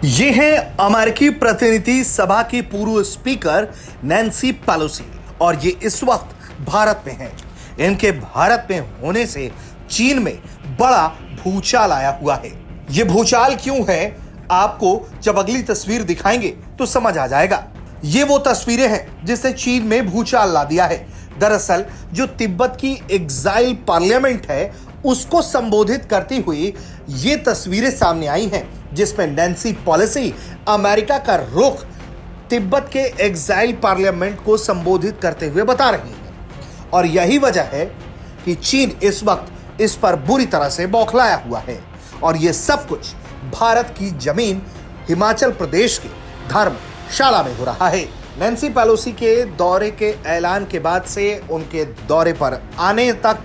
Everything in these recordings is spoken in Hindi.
ये है अमेरिकी प्रतिनिधि सभा की पूर्व स्पीकर नैन्सी पेलोसी और ये इस वक्त भारत में हैं। इनके भारत में होने से चीन में बड़ा भूचाल आया हुआ है। ये भूचाल क्यों है, आपको जब अगली तस्वीर दिखाएंगे तो समझ आ जाएगा। ये वो तस्वीरें हैं जिसने चीन में भूचाल ला दिया है। दरअसल जो तिब्बत की एग्जाइल पार्लियामेंट है उसको संबोधित करती हुई ये तस्वीरें सामने आई हैं, जिसमें नैन्सी पेलोसी अमेरिका का रुख तिब्बत के एग्जाइल पार्लियामेंट को संबोधित करते हुए बता रही है। और यही वजह है कि चीन इस वक्त इस पर बुरी तरह से बौखलाया हुआ है। और यह सब कुछ भारत की जमीन हिमाचल प्रदेश के धर्मशाला में हो रहा है। नैन्सी पेलोसी के दौरे के ऐलान के बाद से उनके दौरे पर आने तक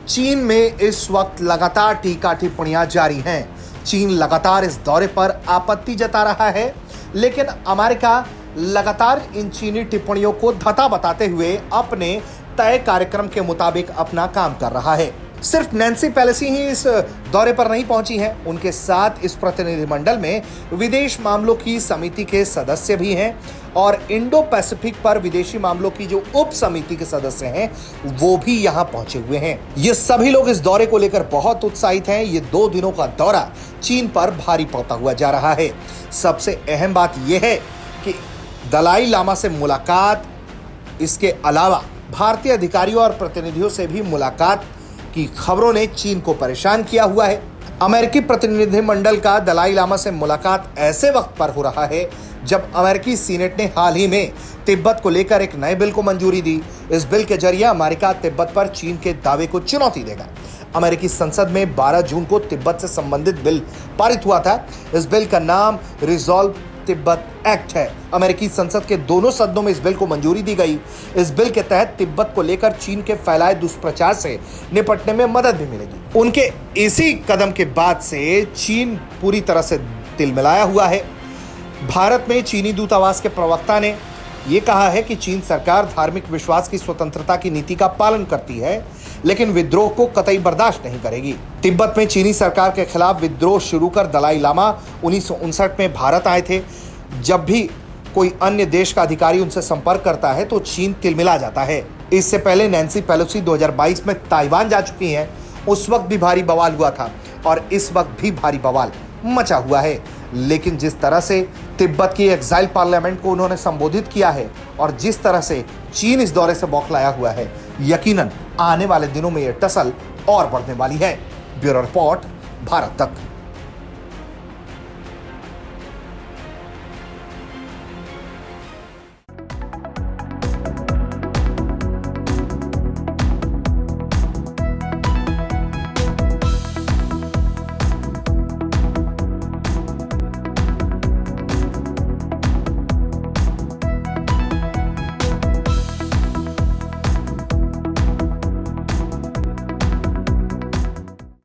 चीन में इस वक्त लगातार टीका टिप्पणियां जारी हैं। चीन लगातार इस दौरे पर आपत्ति जता रहा है, लेकिन अमेरिका लगातार इन चीनी टिप्पणियों को धता बताते हुए अपने तय कार्यक्रम के मुताबिक अपना काम कर रहा है। सिर्फ नैन्सी पेलोसी ही इस दौरे पर नहीं पहुंची हैं, उनके साथ इस प्रतिनिधिमंडल में विदेश मामलों की समिति के सदस्य भी हैं और इंडो पैसिफिक पर विदेशी मामलों की जो उप समिति के सदस्य हैं वो भी यहां पहुंचे हुए हैं। ये सभी लोग इस दौरे को लेकर बहुत उत्साहित हैं। ये 2 दिनों का दौरा चीन पर भारी पड़ता हुआ जा रहा है। सबसे अहम बात यह है कि दलाई लामा से मुलाकात, इसके अलावा भारतीय अधिकारियों और प्रतिनिधियों से भी मुलाकात की खबरों ने चीन को परेशान किया हुआ है। अमेरिकी प्रतिनिधिमंडल का दलाई लामा से मुलाकात ऐसे वक्त पर हो रहा है जब अमेरिकी सीनेट ने हाल ही में तिब्बत को लेकर एक नए बिल को मंजूरी दी। इस बिल के जरिए अमेरिका तिब्बत पर चीन के दावे को चुनौती देगा। अमेरिकी संसद में 12 जून को तिब्बत से संबंधित बिल पारित हुआ था। इस बिल का नाम रिजॉल्व तिब्बत एक्ट है। अमेरिकी संसद के दोनों सदनों में इस बिल को मंजूरी दी गई। इस बिल के तहत तिब्बत को लेकर चीन के फैलाए दुष्प्रचार से निपटने में मदद भी मिलेगी। उनके इसी कदम के बाद से चीन पूरी तरह से तिलमिलाया हुआ है। भारत में चीनी दूतावास के प्रवक्ता ने यह कहा है कि चीन सरकार धार्मिक विश्वास की स्वतंत्रता की नीति का पालन करती है, लेकिन विद्रोह को कतई बर्दाश्त नहीं करेगी। तिब्बत में चीनी सरकार के खिलाफ विद्रोह शुरू कर दलाई लामा 1959 में भारत आए थे। जब भी कोई अन्य देश का अधिकारी उनसे संपर्क करता है तो चीन तिलमिला जाता है। इससे पहले नैन्सी पेलोसी 2022 में ताइवान जा चुकी हैं। उस वक्त भी भारी बवाल हुआ था और इस वक्त भी भारी बवाल मचा हुआ है। लेकिन जिस तरह से तिब्बत की एग्जाइल पार्लियामेंट को उन्होंने संबोधित किया है और जिस तरह से चीन इस दौरे से बौखलाया हुआ है, यकीनन आने वाले दिनों में यह टसल और बढ़ने वाली है। ब्यूरो रिपोर्ट, भारत तक।